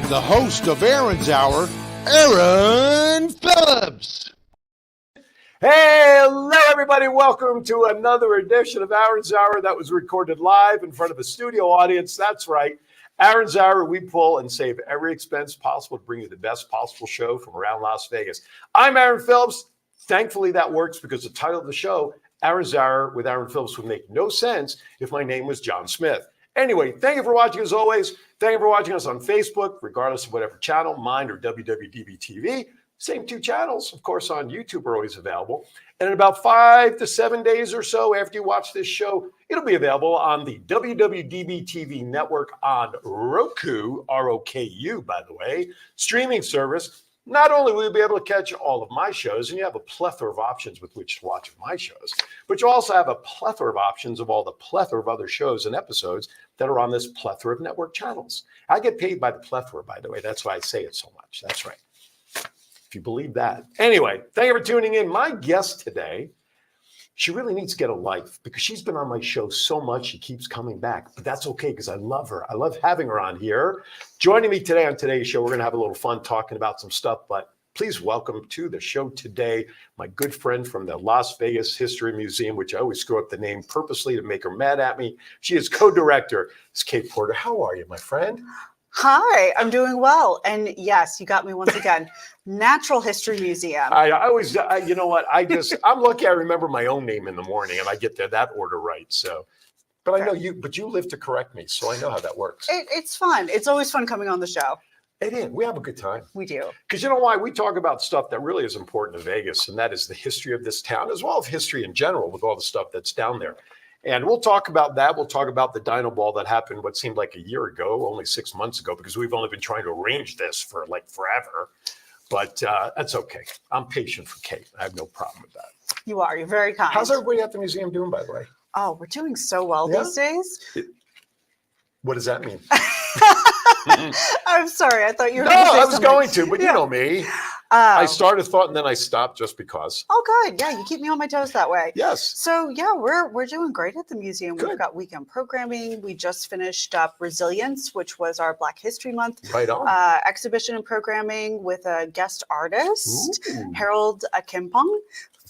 the host of Aaron's Hour, Aaron Phillips. Hey, hello everybody. Welcome to another edition of Aaron's Hour that was recorded live in front of a studio audience. That's right. Aaron's Hour, we pull and save every expense possible to bring you the best possible show from around Las Vegas. I'm Aaron Phillips. Thankfully, that works because the title of the show, Aaron's Hour with Aaron Phillips, would make no sense if my name was John Smith. Anyway, thank you for watching as always. Thank you for watching us on Facebook, regardless of whatever channel, mine or WWDBTV. Same two channels, of course, on YouTube are always available. And in about 5 to 7 days or so after you watch this show, it'll be available on the WWDBTV network on Roku, R-O-K-U, by the way, streaming service. Not only will you be able to catch all of my shows, and you have a plethora of options with which to watch my shows, but you also have a plethora of options of all the plethora of other shows and episodes that are on this plethora of network channels. I get paid by the plethora, by the way. That's why I say it so much. That's right. If you believe that. Anyway, thank you for tuning in. My guest today, she really needs to get a life because she's been on my show so much, she keeps coming back. But that's okay because I love her. I love having her on here. Joining me today on today's show, we're going to have a little fun talking about some stuff, but please welcome to the show today my good friend from the Las Vegas History Museum, which I always screw up the name purposely to make her mad at me. She is co-director. It's Kate Porter. How are you, my friend? Hi, I'm doing well. And yes, you got me once again. Natural History Museum. I always, you know what? I'm lucky I remember my own name in the morning and I get that order right. So, but I know you live to correct me. So I know how that works. It's fun. It's always fun coming on the show. It is. We have a good time. We do. Because you know why? We talk about stuff that really is important to Vegas, and that is the history of this town, as well as history in general with all the stuff that's down there. And we'll talk about that. We'll talk about the Dino Ball that happened what seemed like a year ago, only 6 months ago, because we've only been trying to arrange this for like forever. But that's okay. I'm patient for Kate. I have no problem with that. You are. You're very kind. How's everybody at the museum doing, by the way? Oh, we're doing so well these days. What does that mean? I'm sorry. I thought you were No, I was going to, but you know me. I started thought and then I stopped just because. Oh, good. Yeah, you keep me on my toes that way. Yes. So yeah, we're doing great at the museum. Good. We've got weekend programming. We just finished up Resilience, which was our Black History Month exhibition and programming with a guest artist, Harold Akimpong.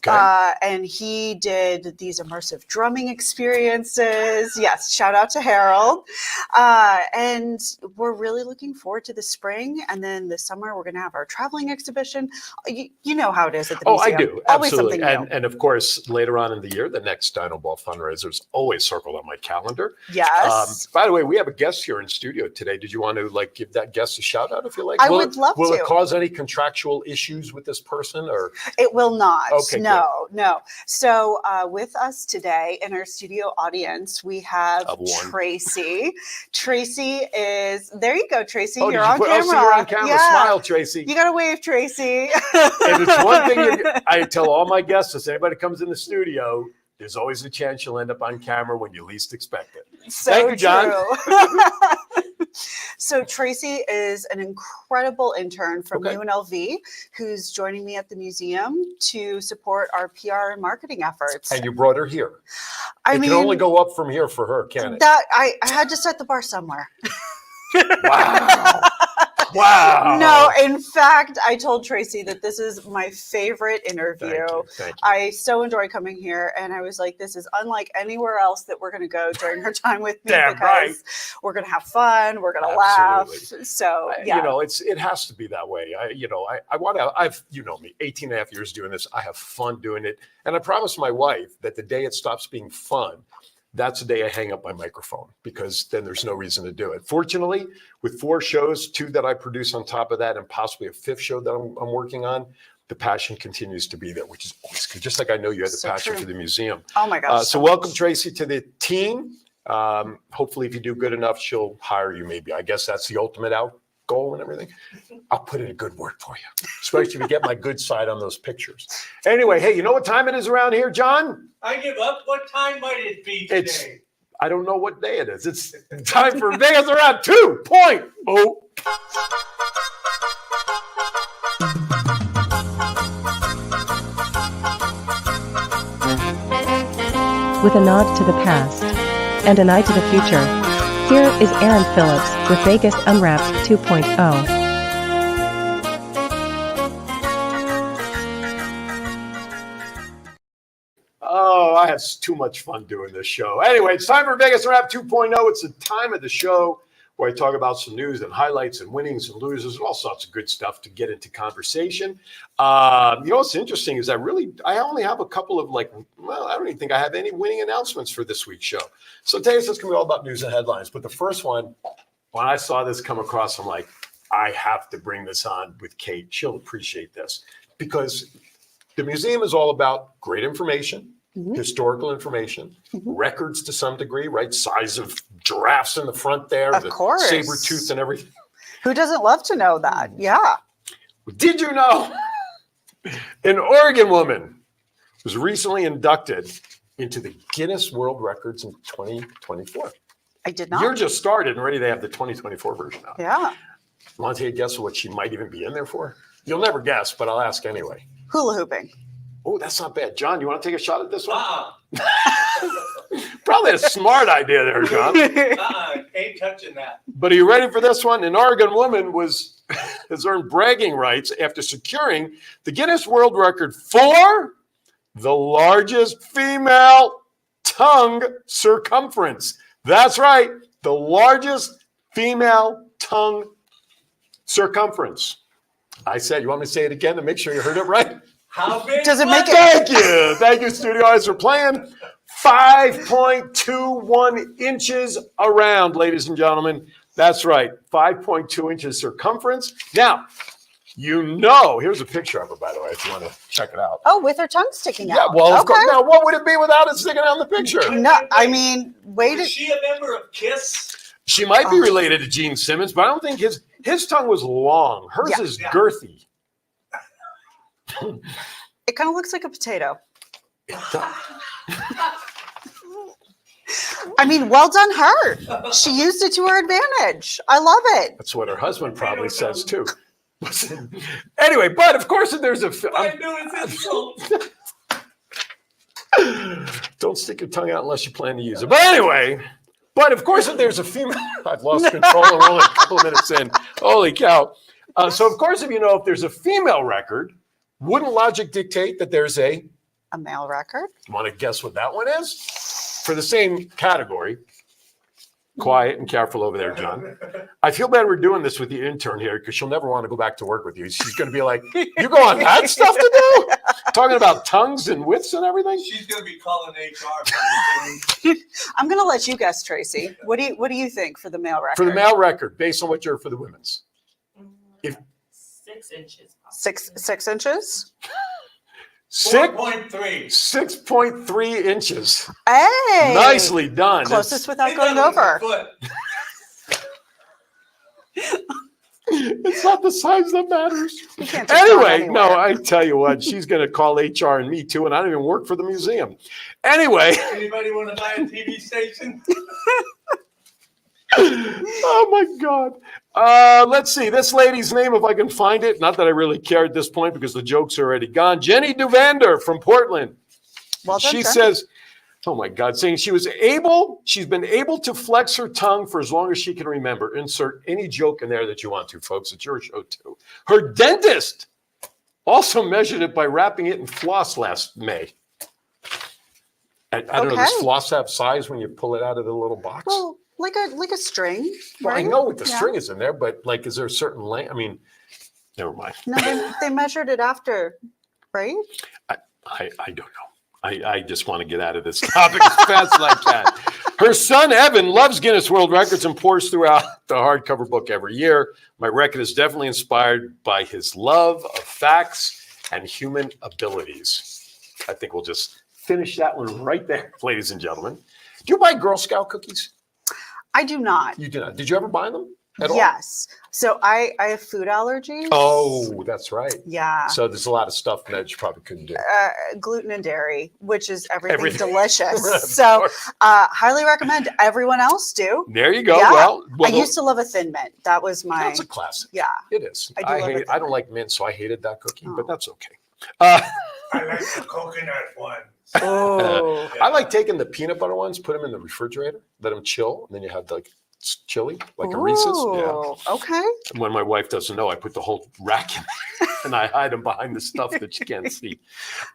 Okay. And he did these immersive drumming experiences. Yes, shout out to Harold. And we're really looking forward to the spring. And then this summer, we're going to have our traveling exhibition. You know how it is at the museum. Oh, I do. Always Absolutely. something new. And of course, later on in the year, the next Dino Ball fundraiser is always circled on my calendar. Yes. By the way, we have a guest here in studio today. Did you want to give that guest a shout out if you like? I would love to. Will it cause any contractual issues with this person or? It will not. Okay, no. So with us today in our studio audience, we have Tracy. Tracy is, there you go, Tracy. You're on camera. So you're on camera. Yeah. Smile, Tracy. You got to wave, Tracy. And it's one thing I tell all my guests, if anybody comes in the studio, there's always a chance you'll end up on camera when you least expect it. So Thank you, John. So Tracy is an incredible intern from UNLV who's joining me at the museum to support our PR and marketing efforts. And you brought her here. It can only go up from here for her, can't it? I had to set the bar somewhere. Wow. Wow. No, in fact, I told Tracy that this is my favorite interview. Thank you. I so enjoy coming here. And I was like, this is unlike anywhere else that we're going to go during her time with me because we're going to have fun. We're going to laugh. So, yeah. You know, it has to be that way. I've, you know me, 18 and a half years doing this. I have fun doing it. And I promised my wife that the day it stops being fun, that's the day I hang up my microphone because then there's no reason to do it. Fortunately, with 4 shows, 2 that I produce on top of that, and possibly a 5th show that I'm working on, the passion continues to be there, which is always good. Just like I know you had the passion for the museum. Oh my gosh. So welcome, Tracy, to the team. Hopefully, if you do good enough, she'll hire you maybe. I guess that's the ultimate goal and everything. I'll put in a good word for you, especially if you get my good side on those pictures. Anyway, hey, you know what time it is around here, John? I give up. What time might it be today? I don't know what day it is. It's time for Vegas around 2.0. With a nod to the past and an eye to the future, Here is Aaron Phillips with Vegas Unwrapped 2.0. Oh, I have too much fun doing this show. Anyway, it's time for Vegas Unwrapped 2.0. It's the time of the show where I talk about some news and highlights and winnings and losers and all sorts of good stuff to get into conversation. What's interesting is I only have a couple of I don't even think I have any winning announcements for this week's show. So today it's going to be all about news and headlines. But the first one, when I saw this come across, I'm like, I have to bring this on with Kate. She'll appreciate this because the museum is all about great information, historical information, records to some degree, right? Size of giraffes in the front there, of course, saber tooth and everything. Who doesn't love to know that? Yeah. Did you know an Oregon woman was recently inducted into the Guinness World Records in 2024? I did not. You're just started and already they have the 2024 version out. Yeah. Want to take a guess what she might even be in there for? You'll never guess, but I'll ask anyway. Hula hooping. Oh, that's not bad. John, you want to take a shot at this one? Probably a smart idea there, John. Ain't touching that. But are you ready for this one? An Oregon woman has earned bragging rights after securing the Guinness World Record for the largest female tongue circumference. That's right, the largest female tongue circumference. I said, you want me to say it again to make sure you heard it right? How big Does it was make it? Thank you, studio audience, for playing. 5.21 inches around, ladies and gentlemen. That's right, 5.2 inches circumference. Now, here's a picture of her, by the way, if you want to check it out. Oh, with her tongue sticking out. Yeah, well, of course. Now, what would it be without it sticking out in the picture? No, I mean, wait. Is she a member of KISS? She might be related to Gene Simmons, but I don't think his tongue was long. Hers is girthy. It kind of looks like a potato. I mean, well done her. She used it to her advantage. I love it. That's what her husband probably says too. Anyway, but of course, there's a. Don't stick your tongue out unless you plan to use it. But anyway, of course, if there's a female, I've lost control. We're only a couple of minutes in. Holy cow! So of course, if there's a female record, wouldn't logic dictate that there's a male record? Want to guess what that one is? For the same category. Quiet and careful over there, John. I feel bad we're doing this with the intern here because she'll never want to go back to work with you. She's going to be like, you go on that stuff to do? Talking about tongues and widths and everything? She's going to be calling HR. I'm going to let you guess, Tracy. What do you think for the male record? For the male record, based on what you're for the women's. 6 inches. 6 inches? 6.3. 6.3 inches. Hey! Nicely done. Closest without going over. It's not the size that matters. Anyway, no, I tell you what, she's going to call HR and me too, and I don't even work for the museum. Anyway. Anybody want to buy a TV station? Oh my God. Let's see. This lady's name, if I can find it. Not that I really care at this point because the joke's already gone. Jenny Duvander from Portland. Well done, she Jen. says, oh my God, saying she's been able to flex her tongue for as long as she can remember. Insert any joke in there that you want to, folks. It's your show too. Her dentist also measured it by wrapping it in floss last May. I don't know, does floss have size when you pull it out of the little box? Well, like a string. Well, right? I know what the string is in there, but is there a certain length? I mean, never mind. No, they measured it after, right? I don't know. I just want to get out of this topic as fast as I can. Her son, Evan, loves Guinness World Records and pours throughout the hardcover book every year. My record is definitely inspired by his love of facts and human abilities. I think we'll just finish that one right there, ladies and gentlemen. Do you buy Girl Scout cookies? I do not. You do not. Did you ever buy them at all? Yes. So I have food allergies. Oh, that's right. Yeah. So there's a lot of stuff that you probably couldn't do. Gluten and dairy, which is everything Everything. delicious. Of So course. highly recommend everyone else do. There you go. Yeah. Well, I used to love a Thin Mint. That was my. That's a classic. Yeah. It is. I do love it. I don't like mint, so I hated that cookie, but that's okay. I like the coconut one. Oh. I like taking the peanut butter ones, put them in the refrigerator, let them chill, and then you have chili, like a Reese's. Yeah. Ooh, okay. And when my wife doesn't know, I put the whole rack in there and I hide them behind the stuff that you can't see.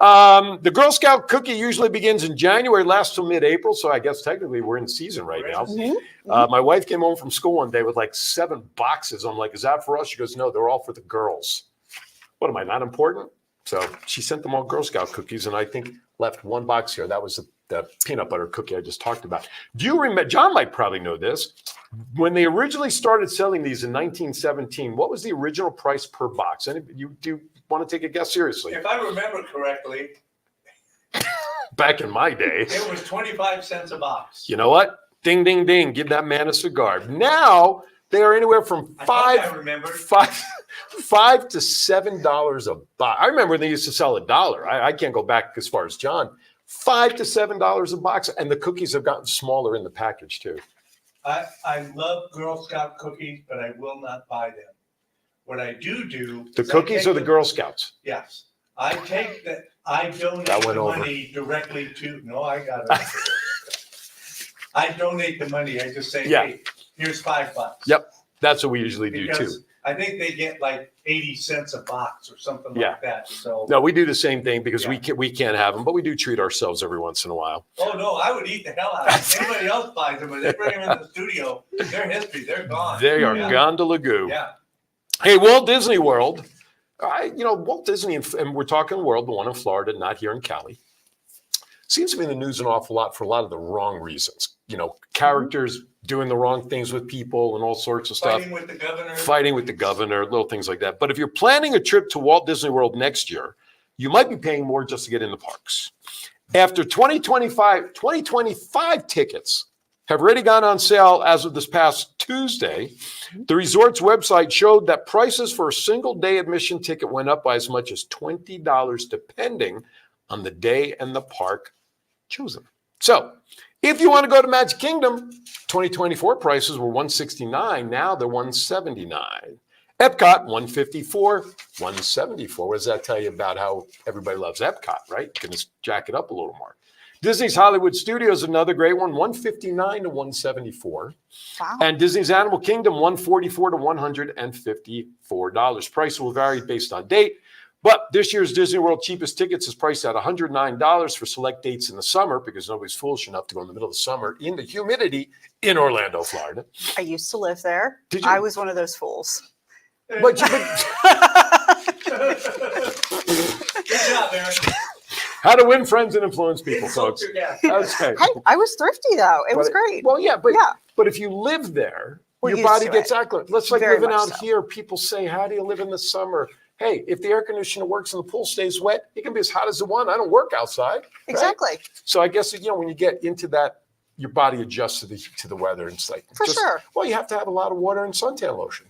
The Girl Scout cookie usually begins in January, lasts till mid-April. So I guess technically we're in season right now. My wife came home from school one day with like 7 boxes. I'm like, is that for us? She goes, no, they're all for the girls. What am I, not important? So she sent them all Girl Scout cookies and I think left 1 box here. That was the peanut butter cookie I just talked about. Do you remember, John might probably know this, when they originally started selling these in 1917, what was the original price per box? Do you want to take a guess seriously? If I remember correctly, Back in my day, it was 25 cents a box. you know what? Ding, ding, ding. Give that man a cigar. Now they are anywhere from I $5 to $7 a box. I remember they used to sell $1. I can't go back as far as John. $5 to $7 a box, and the cookies have gotten smaller in the package too. I love Girl Scout cookies, but I will not buy them. What I do The is I cookies take or the Girl Scouts? Yes. I take that. I donate That the went over. money directly to. No, I got it. I donate the money. I just say, Yeah. hey, here's $5. Yep, that's what we usually do too. Because I think they get like 80 cents a box or something Yeah. like that. So. No, we do the same thing because Yeah. we can't have them, but we do treat ourselves every once in a while. Oh no, I would eat the hell out of it. Anybody else buys them, when they bring them in the studio, they're history. They're gone. They are Yeah. gone to Lagoo. Yeah. Hey, Walt Disney World. Walt Disney, and we're talking World, the one in Florida, not here in Cali, seems to be in the news an awful lot for a lot of the wrong reasons. Characters doing the wrong things with people and all sorts of stuff. Fighting with the governor. Fighting with the governor, little things like that. But if you're planning a trip to Walt Disney World next year, you might be paying more just to get in the parks. After 2025 tickets have already gone on sale as of this past Tuesday, the resort's website showed that prices for a single day admission ticket went up by as much as $20 depending on the day and the park chosen. So if you want to go to Magic Kingdom, 2024 prices were $169. Now they're $179. Epcot, $154, $174. What does that tell you about how everybody loves Epcot, right? You can just jack it up a little more. Disney's Hollywood Studios, another great one, $159 to $174. Wow. And Disney's Animal Kingdom, $144 to $154. Price will vary based on date. But this year's Disney World cheapest tickets is priced at $109 for select dates in the summer because nobody's foolish enough to go in the middle of the summer in the humidity in Orlando, Florida. I used to live there. Did you? I was one of those fools. But Good job, Aaron. how to win friends and influence people, folks. Insult your gas. Okay. Hey, I was thrifty though. It was But- great. Well, yeah, but Yeah. but if you live there, We're your used body to gets it. accurate. Let's like Very living much out so. here. People say, "How do you live in the summer?" Hey, if the air conditioner works and the pool stays wet, it can be as hot as it wants. I don't work outside. right? Exactly. So I guess when you get into that, your body adjusts to the weather. And it's like For sure. Well, you have to have a lot of water and suntan lotion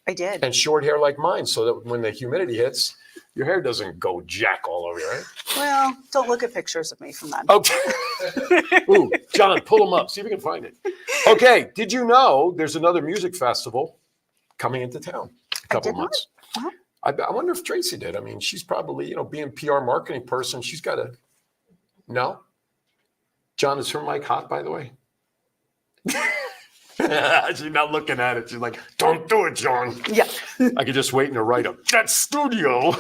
I did. and short hair like mine, so that when the humidity hits, your hair doesn't go jack all over you, right? Well, don't look at pictures of me from then. Okay. Ooh, John, pull them up. See if we can find it. Okay. Did you know there's another music festival coming into town in a couple did of not. months? Uh-huh. I wonder if Tracy did. I mean, she's probably, being PR marketing person, she's got to. No? John, is her mic hot, by the way? She's not looking at it. She's like, don't do it, John. Yeah. I could just wait in a write-up. That studio.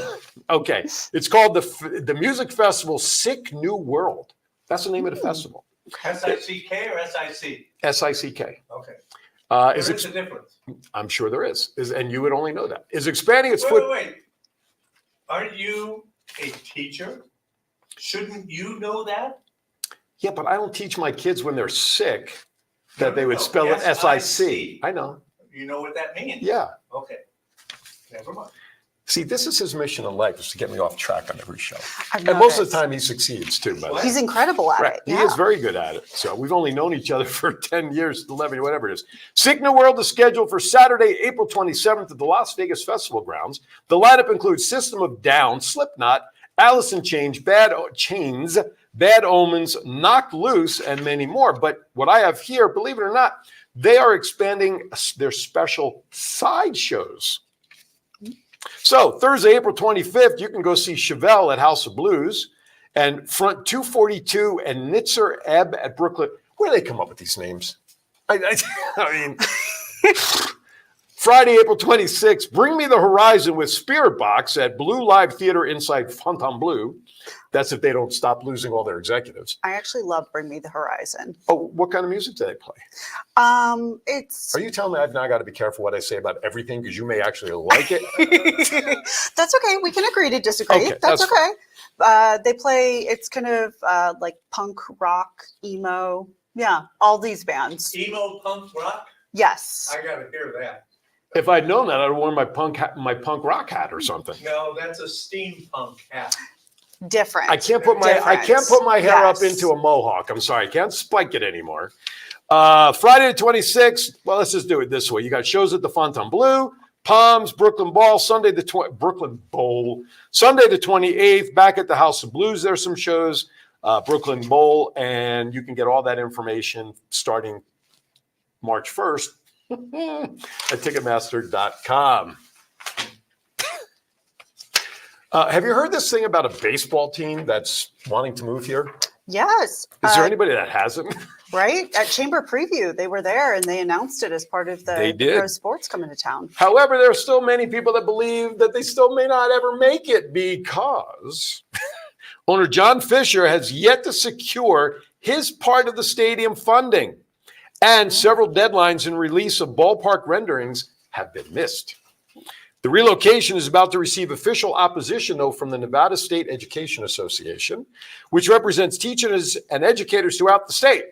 Okay. It's called the music festival Sick New World. That's the name of the festival. S-I-C-K or S-I-C? SICK. Okay. Is There is ex- a difference. I'm sure there is. And you would only know that. Is expanding its Wait, foot. wait, wait. Aren't you a teacher? Shouldn't you know that? Yeah, but I don't teach my kids when they're sick that No, they no, would no. spell it S-I-C. S-I-C. I know. You know what that means? Yeah. Okay. Never mind. See, this is his mission in life, is to get me off track on every show. I've And most of noticed. the time he succeeds too, by the way. He's incredible at Right. it. He Yeah. is very good at it. So we've only known each other for 10 years, 11, whatever it is. Sick New World is scheduled for Saturday, April 27th at the Las Vegas Festival Grounds. The lineup includes System of Down, Slipknot, Alice in Chains, Bad Omens, Knocked Loose, and many more. But what I have here, believe it or not, they are expanding their special side shows. So Thursday, April 25th, you can go see Chevelle at House of Blues and Front 242 and Nitzer Ebb at Brooklyn. Where do they come up with these names? I mean, Friday, April 26th, Bring Me the Horizon with Spirit Box at Blue Live Theater inside Fontainebleau. That's if they don't stop losing all their executives. I actually love Bring Me the Horizon. Oh, what kind of music do they play? It's Are you telling me I've now got to be careful what I say about everything because you may actually like it? That's okay. We can agree to disagree. Okay, that's that's okay. They play. It's kind of like punk rock, emo. Yeah, all these bands. Emo punk rock? Yes. I gotta hear that. If I'd known that, I'd have worn my punk rock hat or something. No, that's a steampunk hat. Different. I can't put my hair up into a mohawk. I'm sorry, I can't spike it anymore. Friday the 26th. Well, let's just do it this way. You got shows at the Fontainebleau, Palms, Brooklyn Bowl, Sunday the 28th. Back at the House of Blues, there's some shows. Brooklyn Bowl, and you can get all that information starting March 1st at Ticketmaster.com. Have you heard this thing about a baseball team that's wanting to move here? Yes. Is there anybody that hasn't? Right? At Chamber Preview, they were there and they announced it as part of They the did. pro sports coming to town. However, there are still many people that believe that they still may not ever make it because owner John Fisher has yet to secure his part of the stadium funding, and several deadlines in release of ballpark renderings have been missed. The relocation is about to receive official opposition, though, from the Nevada State Education Association, which represents teachers and educators throughout the state.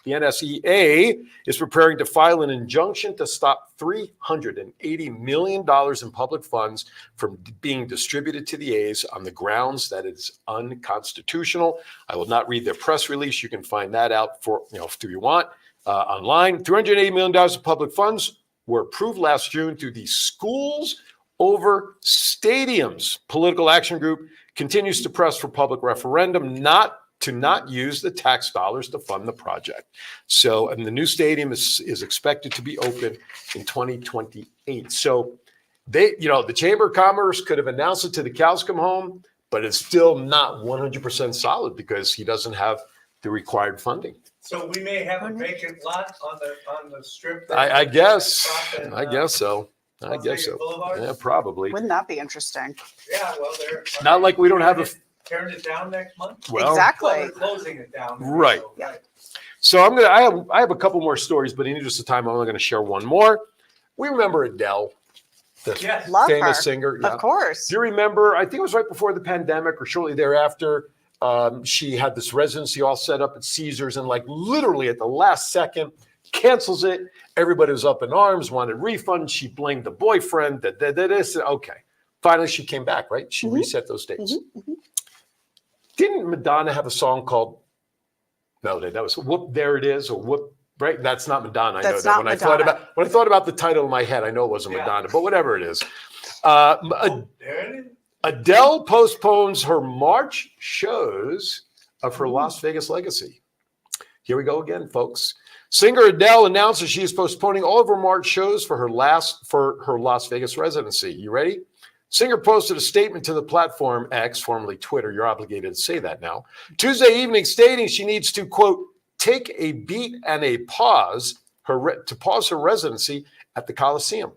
The NSEA is preparing to file an injunction to stop $380 million in public funds from being distributed to the A's on the grounds that it's unconstitutional. I will not read their press release. You can find that out if you want online. $380 million of public funds were approved last June through the Schools Over Stadiums political action group continues to press for public referendum not use the tax dollars to fund the project. So, and the new stadium is expected to be open in 2028. So the Chamber of Commerce could have announced it to the cows come home, but it's still not 100% solid because he doesn't have the required funding. So we may have a vacant lot on the strip. I guess. I guess so. Las Vegas Boulevard? Yeah, probably. Wouldn't that be interesting? Yeah, well, they're Not like we don't have a. tearing it down next month. Well, Exactly. Well, they're closing it down. Right. So, Yeah. So I have a couple more stories, but in the interest of time, I'm only going to share one more. We remember Adele, the Yes. Love famous her. singer. Yeah. Of course. Do you remember? I think it was right before the pandemic or shortly thereafter. She had this residency all set up at Caesars, and like literally at the last second, cancels it. Everybody was up in arms, wanted refunds. She blamed the boyfriend. Okay. Finally, she came back. Right? She reset those dates. Didn't Madonna have a song called? No, that was "Whoop There It Is" or "Whoop." Right? That's not Madonna. I That's know that. not When I thought about the title in my head, I know it wasn't Madonna, but whatever it is. There it is. Adele postpones her March shows of her Las Vegas legacy. Here we go again, folks. Singer Adele announces she is postponing all of her March shows for her Las Vegas residency. You ready? Singer posted a statement to the platform X, formerly Twitter. You're obligated to say that now. Tuesday evening, stating she needs to, quote, take a beat and a pause to pause her residency at the Coliseum.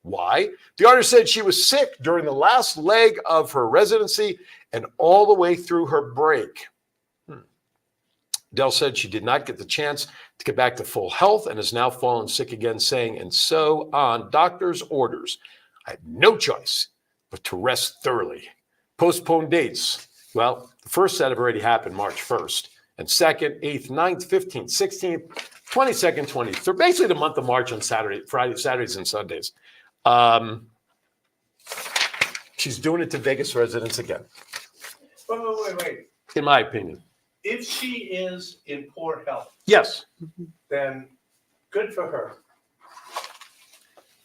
Why? The artist said she was sick during the last leg of her residency and all the way through her break. Adele said she did not get the chance to get back to full health and has now fallen sick again, saying, and so on doctor's orders, I had no choice but to rest thoroughly. Postponed dates. Well, the first set have already happened March 1st, and 2nd, 8th, 9th, 15th, 16th, 22nd, 23rd, basically the month of March on Saturdays and Sundays. She's doing it to Vegas residents again, Wait. in my opinion. If she is in poor health, Yes. then good for her.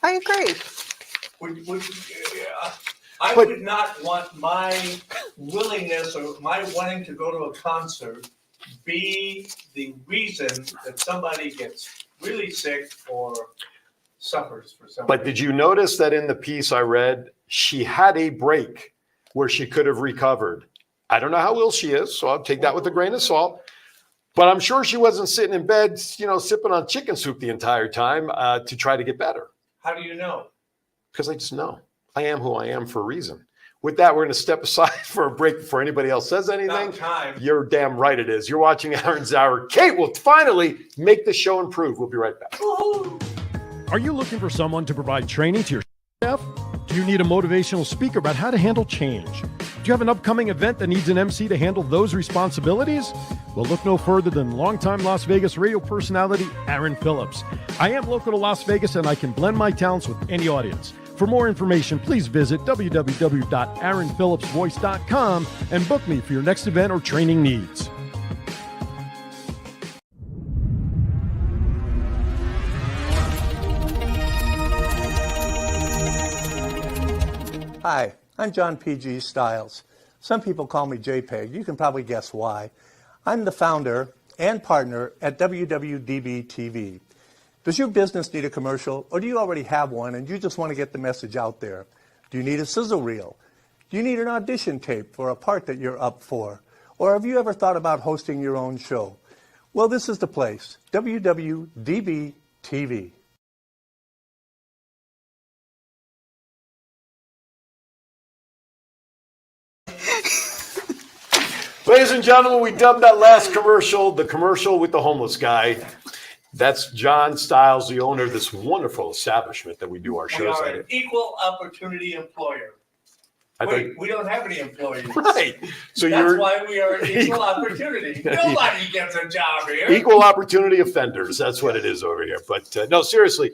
I agree. I would not want my willingness or my wanting to go to a concert be the reason that somebody gets really sick or suffers for something. But did you notice that in the piece I read, she had a break where she could have recovered? I don't know how ill she is, so I'll take that with a grain of salt. But I'm sure she wasn't sitting in bed, sipping on chicken soup the entire time to try to get better. How do you know? Because I just know. I am who I am for a reason. With that, we're going to step aside for a break before anybody else says anything. About time. You're damn right it is. You're watching Aaron's Hour. Kate will finally make the show improve. We'll be right back. Woo-hoo. Are you looking for someone to provide training to your staff? Do you need a motivational speaker about how to handle change? Do you have an upcoming event that needs an MC to handle those responsibilities? Well, look no further than longtime Las Vegas radio personality Aaron Phillips. I am local to Las Vegas and I can blend my talents with any audience. For more information, please visit www.aaronphillipsvoice.com and book me for your next event or training needs. Hi, I'm John P.G. Stiles. Some people call me JPEG. You can probably guess why. I'm the founder and partner at WWDBTV. Does your business need a commercial, or do you already have one and you just want to get the message out there? Do you need a sizzle reel? Do you need an audition tape for a part that you're up for? Or have you ever thought about hosting your own show? Well, this is the place, WWDBTV. Ladies and gentlemen, we dubbed that last commercial the commercial with the homeless guy. That's John Stiles, the owner of this wonderful establishment that we do our We shows are at. an equal opportunity employer. Wait, we don't have any employees. Right. So That's why we are an equal opportunity. Nobody gets a job here. Equal opportunity offenders. That's what it is over here. But no, seriously,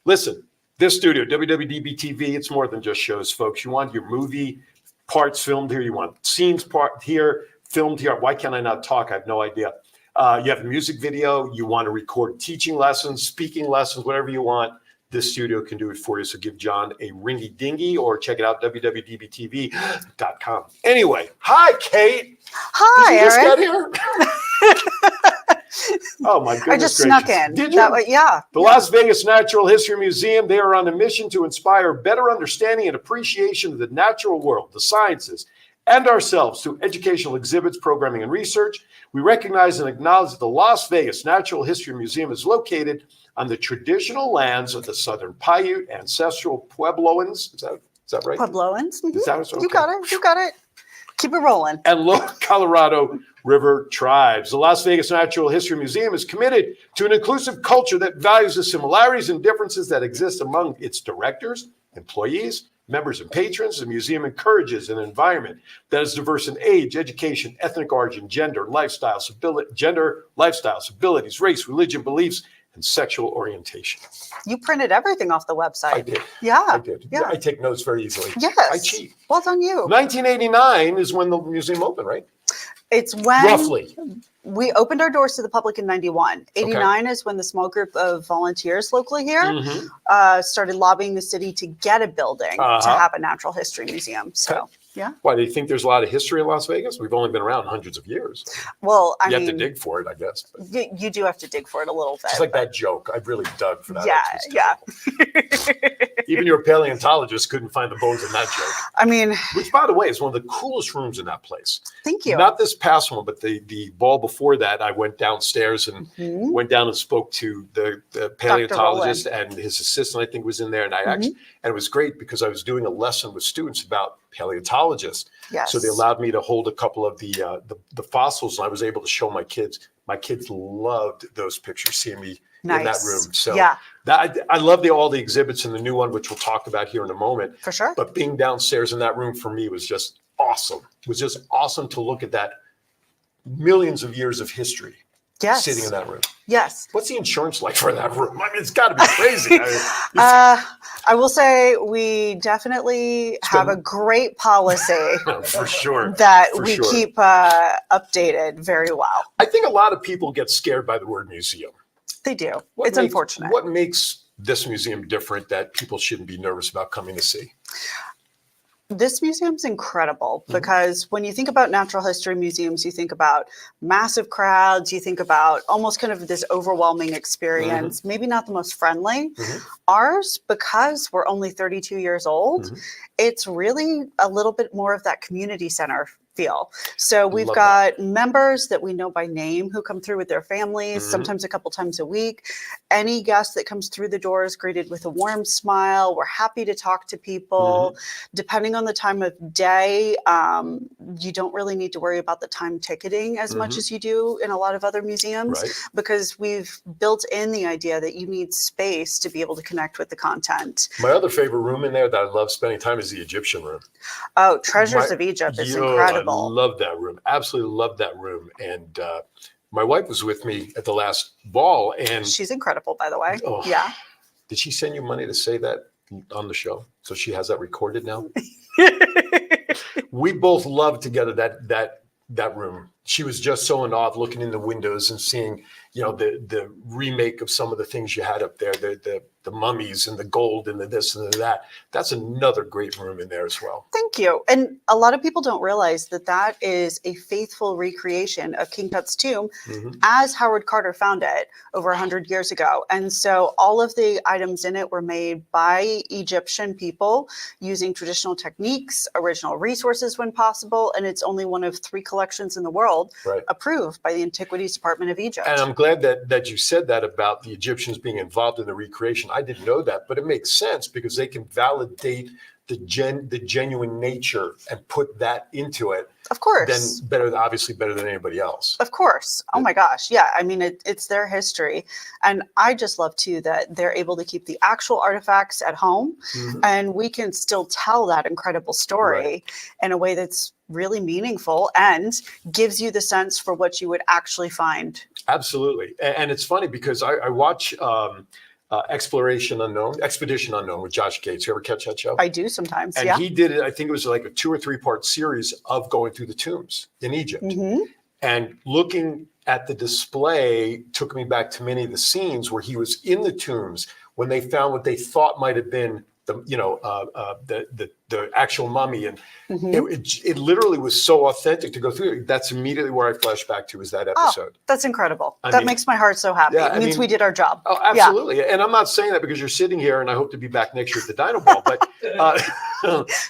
listen, this studio, WWDB-TV, it's more than just shows, folks. You want your movie parts filmed here. You want scenes here, filmed here. Why can't I not talk? I have no idea. You have a music video. You want to record teaching lessons, speaking lessons, whatever you want. This studio can do it for you. So give John a ringy dingy or check it out, WWDBTV.com. Anyway, hi, Kate. Hi, Did you just Aaron. get here? Oh, my goodness. I just gracious. snuck in. Did you? Yeah. The Las Vegas Natural History Museum, they are on a mission to inspire better understanding and appreciation of the natural world, the sciences, and ourselves through educational exhibits, programming, and research. We recognize and acknowledge that the Las Vegas Natural History Museum is located on the traditional lands of the Southern Paiute ancestral Puebloans. Is that right? Puebloans. Is that okay? You got it. You got it. Keep it rolling. And local Colorado River tribes. The Las Vegas Natural History Museum is committed to an inclusive culture that values the similarities and differences that exist among its directors, employees, members, and patrons. The museum encourages an environment that is diverse in age, education, ethnic origin, gender, lifestyles, abilities, race, religion, beliefs, and sexual orientation. You printed everything off the website. I did. Yeah. I did. Yeah. I take notes very easily. Yes. I cheat. Well done, you. 1989 is when the museum opened, right? It's when Roughly. we opened our doors to the public in 91. 89 is when the small group of volunteers locally here started lobbying the city to get a building to have a natural history museum. So, yeah. Why, do you think there's a lot of history in Las Vegas? We've only been around hundreds of years. Well, I You mean, have to dig for it, I guess. you do have to dig for it a little bit. It's like that joke. I really dug for that. Yeah. Even your paleontologist couldn't find the bones in that joke. I mean, Which, by the way, is one of the coolest rooms in that place. thank you. Not this past one, but the ball before that. I went downstairs and went down and spoke to the paleontologist and his assistant, I think, was in there. And and it was great because I was doing a lesson with students about paleontologists. Yes. So they allowed me to hold a couple of the fossils, and I was able to show my kids. My kids loved those pictures, seeing me in that room. So yeah, I love all the exhibits in the new one, which we'll talk about here in a moment. for sure. But being downstairs in that room for me was just awesome. It was just awesome to look at that millions of years of history sitting in that room. Yes. What's the insurance like for that room? I mean, it's got to be crazy. I will say we definitely have a great policy for sure. that For we sure. keep updated very well. I think a lot of people get scared by the word museum. They do. What It's makes- unfortunate. What makes this museum different that people shouldn't be nervous about coming to see? This museum's incredible because when you think about natural history museums, you think about massive crowds, you think about almost kind of this overwhelming experience, maybe not the most friendly. Ours, because we're only 32 years old, it's really a little bit more of that community center feel. So we've Love got members that we know by name who come through with their families, sometimes a couple times a week. Any guest that comes through the door is greeted with a warm smile. We're happy to talk to people. Depending on the time of day, you don't really need to worry about the time ticketing as much as you do in a lot of other museums, because we've built in the idea that you need space to be able to connect with the content. My other favorite room in there that I love spending time is the Egyptian room. Oh, Treasures of Egypt is incredible. I love that room. Absolutely love that room. And my wife was with me at the last ball, and she's incredible, by the way. Oh, yeah. Did she send you money to say that on the show? So she has that recorded now? We both loved together that room. She was just so in awe of looking in the windows and seeing, you know, the remake of some of the things you had up there, the mummies and the gold and the this and the that. That's another great room in there as well. Thank you. And a lot of people don't realize that that is a faithful recreation of King Tut's tomb as Howard Carter found it over 100 years ago. And so all of the items in it were made by Egyptian people using traditional techniques, original resources when possible. And it's only one of 3 collections in the world approved by the Antiquities Department of Egypt. And I'm glad that you said that about the Egyptians being involved in the recreation. I didn't know that, but it makes sense because they can validate the genuine nature and put that into it. Of course. Then obviously better than anybody else. Of course. Oh my gosh. Yeah. I mean, it's their history. And I just love too that they're able to keep the actual artifacts at home and we can still tell that incredible story in a way that's really meaningful and gives you the sense for what you would actually find. Absolutely. And it's funny because I watch Expedition Unknown with Josh Gates. You ever catch that show? I do sometimes. And he did it. I think it was like a 2 or 3 part series of going through the tombs in Egypt. And looking at the display took me back to many of the scenes where he was in the tombs when they found what they thought might have been the actual mummy, and it literally was so authentic to go through. That's immediately where I flash back to is that episode. Oh, that's incredible. That makes my heart so happy. Yeah, it means we did our job. Oh, absolutely. Yeah. And I'm not saying that because you're sitting here, and I hope to be back next year at the Dino Ball. But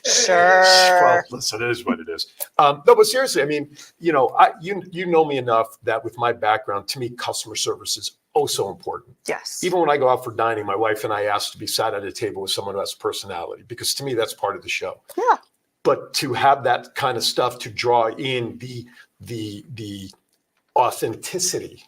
sure. Well, listen, it is what it is. No, but seriously, I mean, you know me enough that with my background, to me, customer service is so important. Yes. Even when I go out for dining, my wife and I ask to be sat at a table with someone who has personality, because to me, that's part of the show. Yeah. But to have that kind of stuff to draw in the authenticity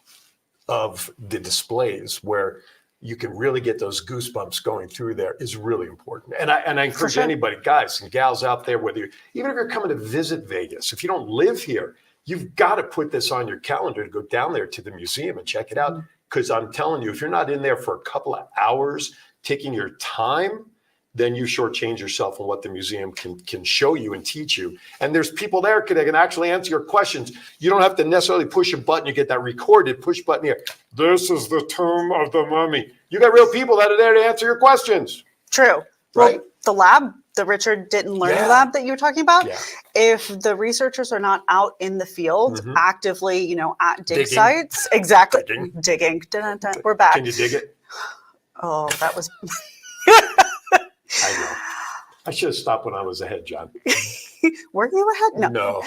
of the displays where you can really get those goosebumps going through there is really important. And I encourage anybody, guys and gals out there, even if you're coming to visit Vegas, if you don't live here, you've got to put this on your calendar to go down there to the museum and check it out. Because I'm telling you, if you're not in there for a couple of hours taking your time, then you shortchange yourself on what the museum can show you and teach you. And there's people there that can actually answer your questions. You don't have to necessarily push a button. You get that recorded push button here. This is the tomb of the mummy. You got real people that are there to answer your questions. True. Right? Well, the lab, the Richard Denton Learning Lab that you were talking about, if the researchers are not out in the field actively, at dig sites, exactly, digging. Dun, dun, dun, we're back. Can you dig it? Oh, that was... I know. I should have stopped when I was ahead, John. Were you ahead? No.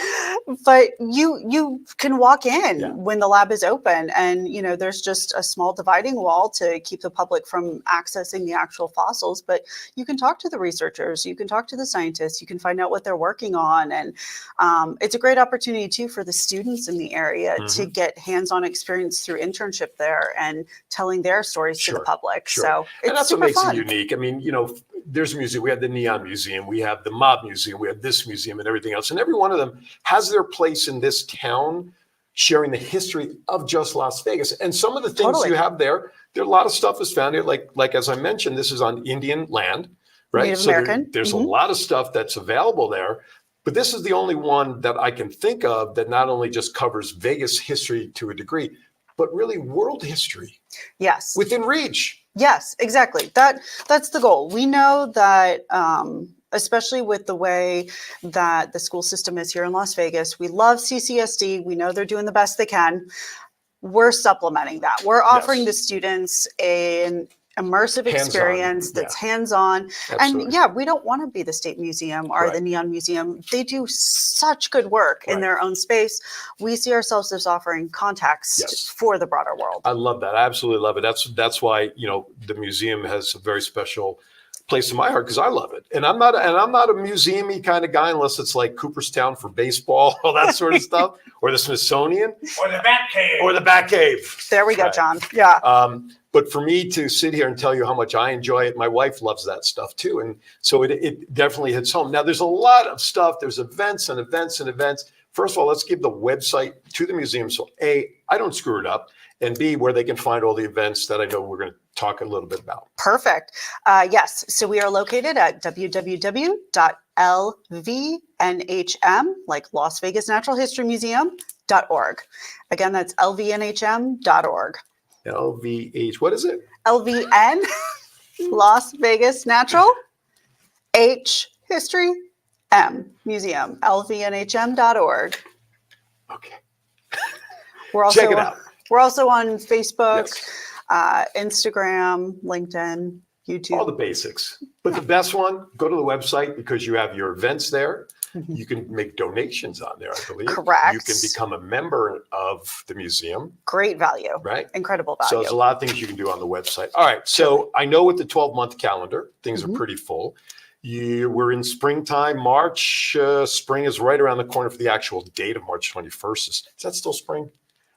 But you can walk in when the lab is open, and there's just a small dividing wall to keep the public from accessing the actual fossils. But you can talk to the researchers, you can talk to the scientists, you can find out what they're working on, and it's a great opportunity too for the students in the area to get hands-on experience through internship there and telling their stories to the public. So it's that's super what makes fun. it unique. I mean, there's a museum. We have the Neon Museum, we have the Mob Museum, we have this museum and everything else. And every one of them has their place in this town, sharing the history of just Las Vegas. And some of the things you have there are a lot of stuff is found here. Like as I mentioned, this is on Indian land, right? Native American. There's a lot of stuff that's available there. But this is the only one that I can think of that not only just covers Vegas history to a degree, but really world history. Yes. Within reach. Yes, exactly. That's the goal. We know that, especially with the way that the school system is here in Las Vegas, we love CCSD. We know they're doing the best they can. We're supplementing that. We're offering the students an immersive Hands-on, experience that's hands-on. Absolutely. And yeah, we don't want to be the State Museum or the Right. Neon Museum. They do such good work in Right. their own space. We see ourselves as offering context Yes. for the broader world. I love that. I absolutely love it. That's why, the museum has a very special place in my heart because I love it. And I'm not a museum-y kind of guy unless it's like Cooperstown for baseball, all that sort of stuff, or the Smithsonian. Or the Batcave. Or the Batcave. There we go, Right. John. Yeah. But for me to sit here and tell you how much I enjoy it, my wife loves that stuff too. And so it definitely hits home. Now, there's a lot of stuff. There's events and events and events. First of all, let's give the website to the museum. So A, I don't screw it up. And B, where they can find all the events that I know we're going to talk a little bit about. Perfect. Yes. So we are located at www.lvnhm, like Las Vegas Natural History Museum.org. Again, that's lvnhm.org. LVH, what is it? LVN, Las Vegas Natural H History M Museum, lvnhm.org. Okay. We're also, Check it out. We're also on Facebook, Yes. Instagram, LinkedIn, YouTube. All the basics. But the best one, go to the website because you have your events there. You can make donations on there, I believe. Correct. You can become a member of the museum, Great value. right? Incredible So value. there's a lot of things you can do on the website. All right. So I know with the 12-month calendar, things are pretty full. We're in springtime, March. Spring is right around the corner for the actual date of March 21st. Is that still spring?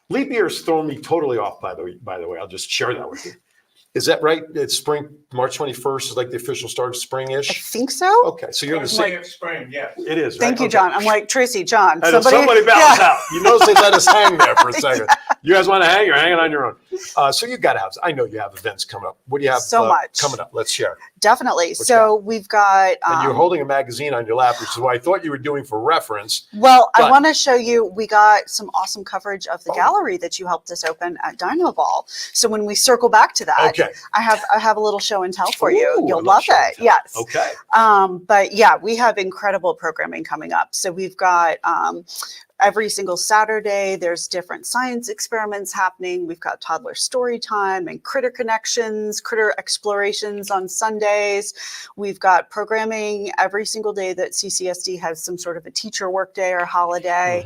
Leap year is throwing me totally off, by the way. I'll just share that with you. Is that right? It's spring, March 21st is like the official start of I spring-ish? think so. Okay, so you're the First same. day of spring, yes. It is, right? Thank you, Okay. John. I'm like, Tracy, John. I know somebody bows out. You notice they let us hang there for a second. Yeah. You guys want to hang? You're hanging on your own. So you got to have. I know you have events coming up. What do you have So much. coming up? Let's share. Definitely. What's So we've got. And you're holding a magazine on your lap, which is what I thought you were doing for reference. Well, I But- want to show you, we got some awesome coverage of the gallery that you helped us open at Dynamo Ball. So when we circle back to that, Okay. I have a little show and tell for you. Ooh, You'll I love show and it. tell. Yes. Okay. But yeah, we have incredible programming coming up. So we've got every single Saturday, there's different science experiments happening. We've got toddler story time and critter connections, critter explorations on Sundays. We've got programming every single day that CCSD has some sort of a teacher workday or holiday.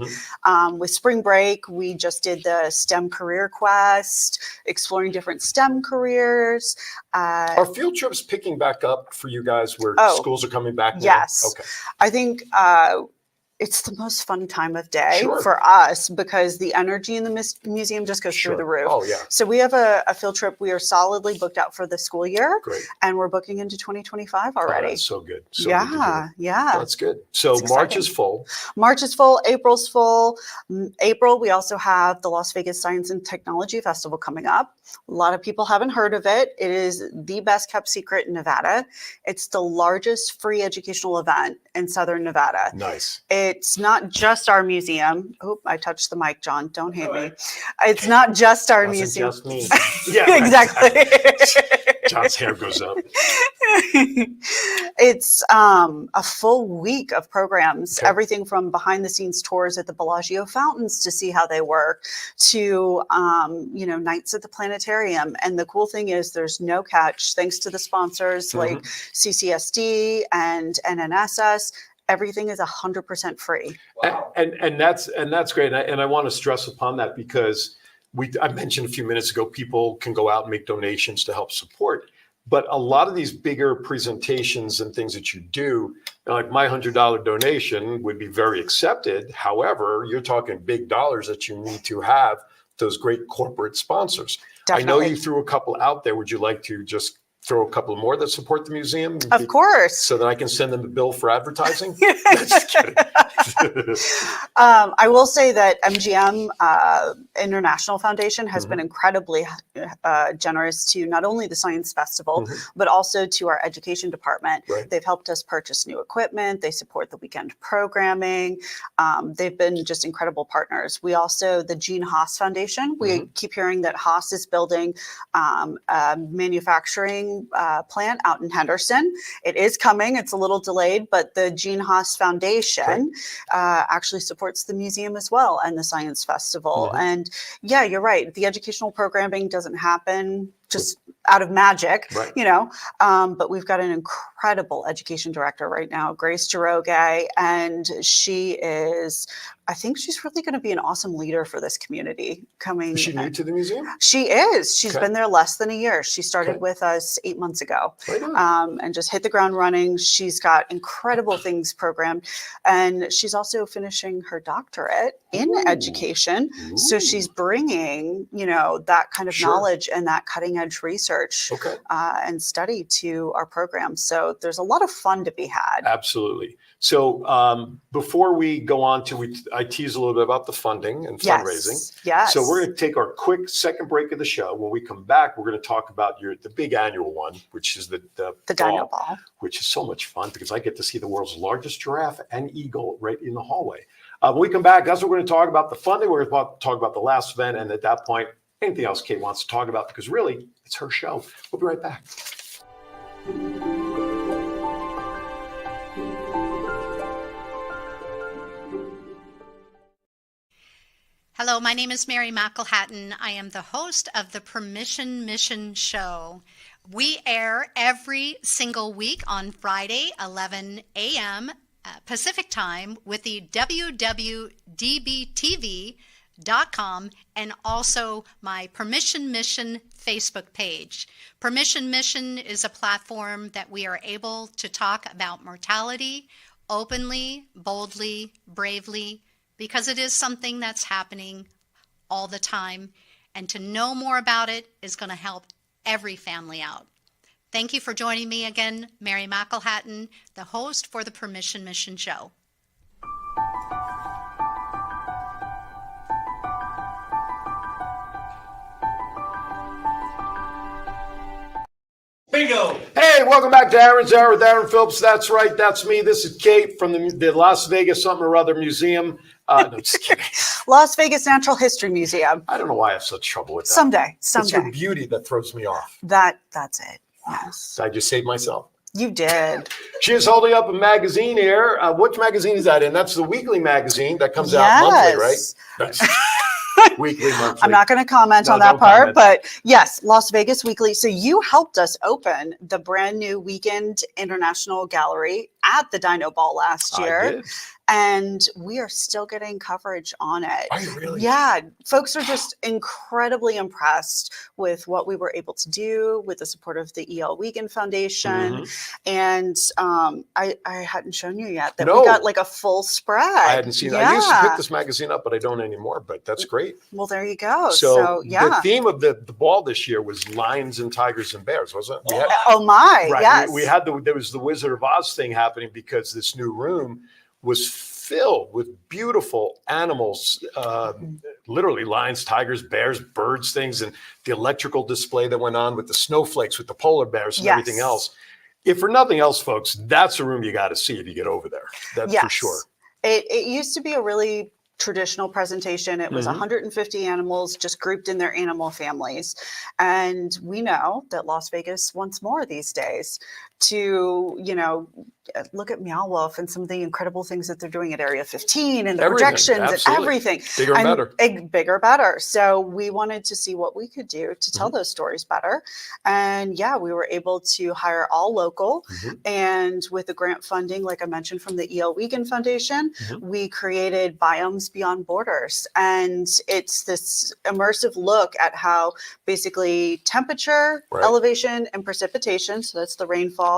With spring break, we just did the STEM career quest, exploring different STEM careers. Are field trips picking back up for you guys where schools are coming back now? Yes. Okay. I think it's the most fun time of day Sure. for us because the energy in the museum just goes Sure. through the roof. Oh, yeah. So we have a field trip. We are solidly booked out for the school year. Great. And we're booking into 2025 Oh, already. that's so good. So good to hear. Yeah. That's good. So It's March exciting. is full. March is full, April's full. April, we also have the Las Vegas Science and Technology Festival coming up. A lot of people haven't heard of it. It is the best kept secret in Nevada. It's the largest free educational event in Southern Nevada. Nice. It's not just our museum. Oop, I touched the mic, John. Don't hate me. It's not just our Wasn't museum. just me. Yeah. Exactly. John's hair goes up. It's a full week of programs, Okay. everything from behind the scenes tours at the Bellagio fountains to see how they work to, nights at the planetarium. And the cool thing is there's no catch, thanks to the sponsors like CCSD and NNSS. Everything is 100% free. Wow. And that's great. And I want to stress upon that because I mentioned a few minutes ago, people can go out and make donations to help support. But a lot of these bigger presentations and things that you do, like my $100 donation would be very accepted. However, you're talking big dollars that you need to have those great corporate sponsors. I know Definitely. you threw a couple out there. Would you like to just throw a couple more that support the museum? Of course. So that I can send them a bill for advertising? Just kidding. I will say that MGM International Foundation has been incredibly generous to not only the Science Festival, but also to our education department. Right. They've helped us purchase new equipment. They support the weekend programming. They've been just incredible partners. We also, the Gene Haas Foundation, we keep hearing that Haas is building a manufacturing plant out in Henderson. It is coming. It's a little delayed, but the Gene Haas Foundation actually supports the museum as well and the Science Festival. And yeah, you're right. The educational programming doesn't happen just out of magic, Right. you know. But we've got an incredible education director right now, Grace Giroge, and she is, I think she's really going to be an awesome leader for this community coming. Is she new to the museum? She is. She's Okay. been there less than a year. She started Okay. with us 8 months ago, Right on. and just hit the ground running. She's got incredible things programmed, and she's also finishing her doctorate in Ooh. education. So she's bringing, you know, that kind of Sure. knowledge and that cutting edge research Okay. and study to our program. So there's a lot of fun to be had. Absolutely. So before we go on to, I tease a little bit about the funding and fundraising. Yes. So we're going to take our quick second break of the show. When we come back, we're going to talk about the big annual one, which is the Dino Ball. which is so much fun because I get to see the world's largest giraffe and eagle right in the hallway. When we come back, that's what we're going to talk about, the funding. We're going to talk about the last event. And at that point, anything else Kate wants to talk about, because really, it's her show. We'll be right back. Hello, my name is Mary McElhatton. I am the host of the Permission Mission Show. We air every single week on Friday, 11 a.m. Pacific time with the WWDBTV.com and also my Permission Mission Facebook page. Permission Mission is a platform that we are able to talk about mortality openly, boldly, bravely, because it is something that's happening all the time. And to know more about it is going to help every family out. Thank you for joining me again, Mary McElhatton, the host for the Permission Mission Show. Bingo! Hey, welcome back to Aaron's Hour with Aaron Phillips. That's right, that's me. This is Kate from the Las Vegas something or other museum. No, just kidding. Las Vegas Natural History Museum. I don't know why I have such trouble with that. Someday. It's your beauty that throws me off. That's it. Yes. I just saved myself. You did. She is holding up a magazine here. Which magazine is that in? That's the weekly magazine that comes out monthly, right? That's weekly, monthly. I'm not going to comment on that part, but yes, Las Vegas Weekly. So you helped us open the brand new Weekend International Gallery at the Dino Ball last year. I did. And we are still getting coverage on it. Are you really? Yeah. Folks are just incredibly impressed with what we were able to do with the support of the E.L. Wiegand Foundation. And I hadn't shown you yet that we got like a full spread. I hadn't seen it. Yeah. I used to pick this magazine up, but I don't anymore. But that's great. Well, there you go. So yeah. the theme of the ball this year was lions and tigers and bears, wasn't it? Oh my, right. yes. We had there was the Wizard of Oz thing happening because this new room was filled with beautiful animals, literally lions, tigers, bears, birds, things, and the electrical display that went on with the snowflakes, with the polar bears and everything else. If for nothing else, folks, that's a room you got to see if you get over there. That's for sure. It used to be a really traditional presentation. It was 150 animals just grouped in their animal families. And we know that Las Vegas wants more these days to, you know, look at Meow Wolf and some of the incredible things that they're doing at Area 15 and the projections and everything. Bigger and better. Bigger, better. So we wanted to see what we could do to tell those stories better. And yeah, we were able to hire all local. And with the grant funding, like I mentioned, from the E.L. Wiegand Foundation, we created Biomes Beyond Borders. And it's this immersive look at how basically temperature, elevation, and precipitation, so that's the rainfall,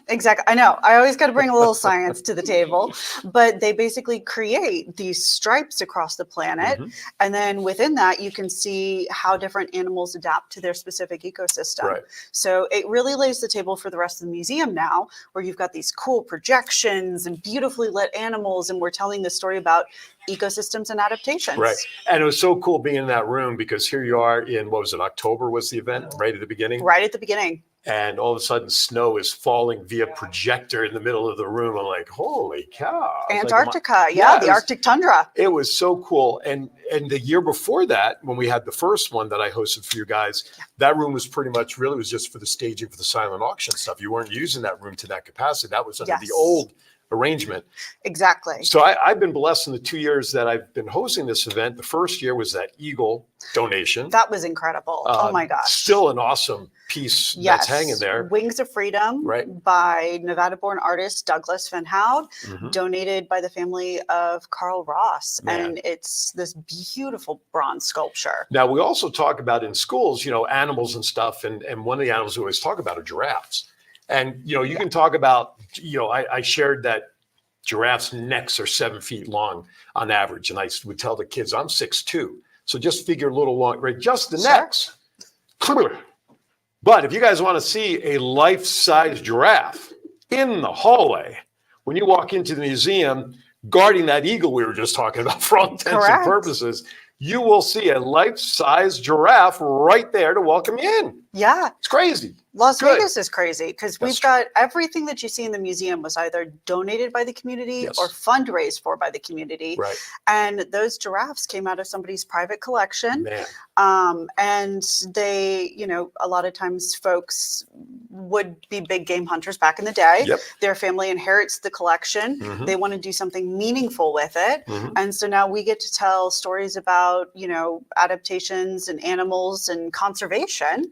exactly. I know. I always got to bring a little science to the table, but they basically create these stripes across the planet. And then within that, you can see how different animals adapt to their specific ecosystem. So it really lays the table for the rest of the museum now, where you've got these cool projections and beautifully lit animals. And we're telling the story about ecosystems and adaptations. Right. And it was so cool being in that room because here you are in, what was it, October was the event, right at the beginning? Right at the beginning. And all of a sudden snow is falling via projector in the middle of the room. I'm like, holy cow. Antarctica, the Arctic tundra. It was so cool. And the year before that, when we had the first one that I hosted for you guys, that room was pretty much was just for the staging for the silent auction stuff. You weren't using that room to that capacity. That was under the old arrangement. Exactly. So I've been blessed in the 2 years that I've been hosting this event. The first year was that Eagle donation. That was incredible. Oh my gosh. Still an awesome piece that's hanging there. Wings of Freedom by Nevada-born artist Douglas Van Hout, donated by the family of Carl Ross. And it's this beautiful bronze sculpture. Now, we also talk about in schools, animals and stuff. And one of the animals we always talk about are giraffes. And, you can talk about, I shared that giraffes' necks are 7 feet long on average. And I would tell the kids, I'm 6'2". So just figure a little long, right? Just the necks. But if you guys want to see a life-size giraffe in the hallway, when you walk into the museum, guarding that eagle we were just talking about for all intents and purposes, you will see a life-size giraffe right there to welcome you in. Yeah. It's crazy. Las Vegas is crazy because we've got everything that you see in the museum was either donated by the community or fundraised for by the community. Right. And those giraffes came out of somebody's private collection. Man. And they, a lot of times folks would be big game hunters back in the day. Yep. Their family inherits the collection. They want to do something meaningful with it. And so now we get to tell stories about, adaptations and animals and conservation.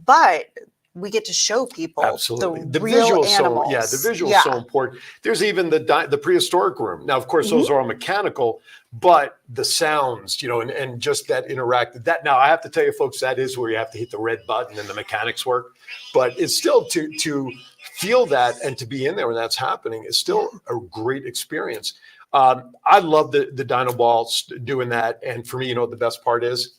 But we get to show people the real visual animals. The visual is so important. There's even the prehistoric room. Now, of course, those are all mechanical, but the sounds, and just that now I have to tell you folks, that is where you have to hit the red button and the mechanics work. But it's still to feel that and to be in there when that's happening is still a great experience. I love the Dino Balls doing that. And for me, you know what the best part is?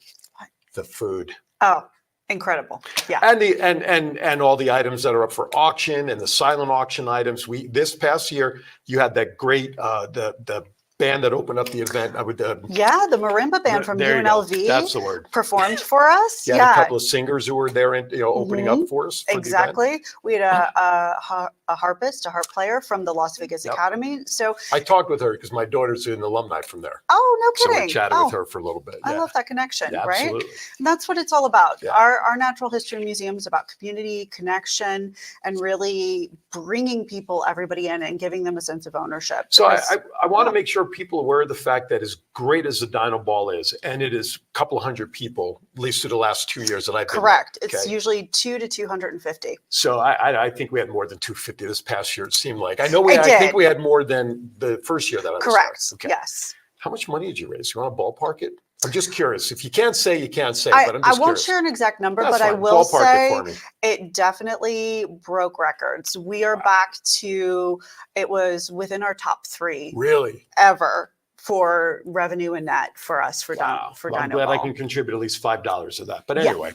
The food. Oh, incredible. Yeah. And all the items that are up for auction and the silent auction items. This past year, you had that great, the band that opened up the event with the marimba band from UNLV. That's the word. Performed for us. Yeah, a couple of singers who were there and opening up for us. For exactly. We had a harpist, a harp player from the Las Vegas Academy. So I talked with her because my daughter's an alumni from there. Oh, no kidding. So we chatted with her for a little bit. I love that connection, right? Absolutely. And that's what it's all about. Yeah. Our Natural History Museum is about community, connection, and really bringing everybody in and giving them a sense of ownership. So I want to make sure people are aware of the fact that as great as the Dino Ball is, and it is a couple of hundred people, at least through the last 2 years that I've been Correct. there, It's usually 200 to 250. So I think we had more than 250 this past year, it seemed like. I think we had more than the first year that I was Correct. there. Okay. Yes. How much money did you raise? You want to ballpark it? I'm just curious. If you can't say, you can't say, but I'm just curious. I won't share an exact number, That's but fine. I will Ballpark say it for me. It definitely broke records. We are back to, it was within our top 3. Really? Ever for revenue and net for us for Dino I'm glad Ball. I can contribute at least $5 of that. But anyway.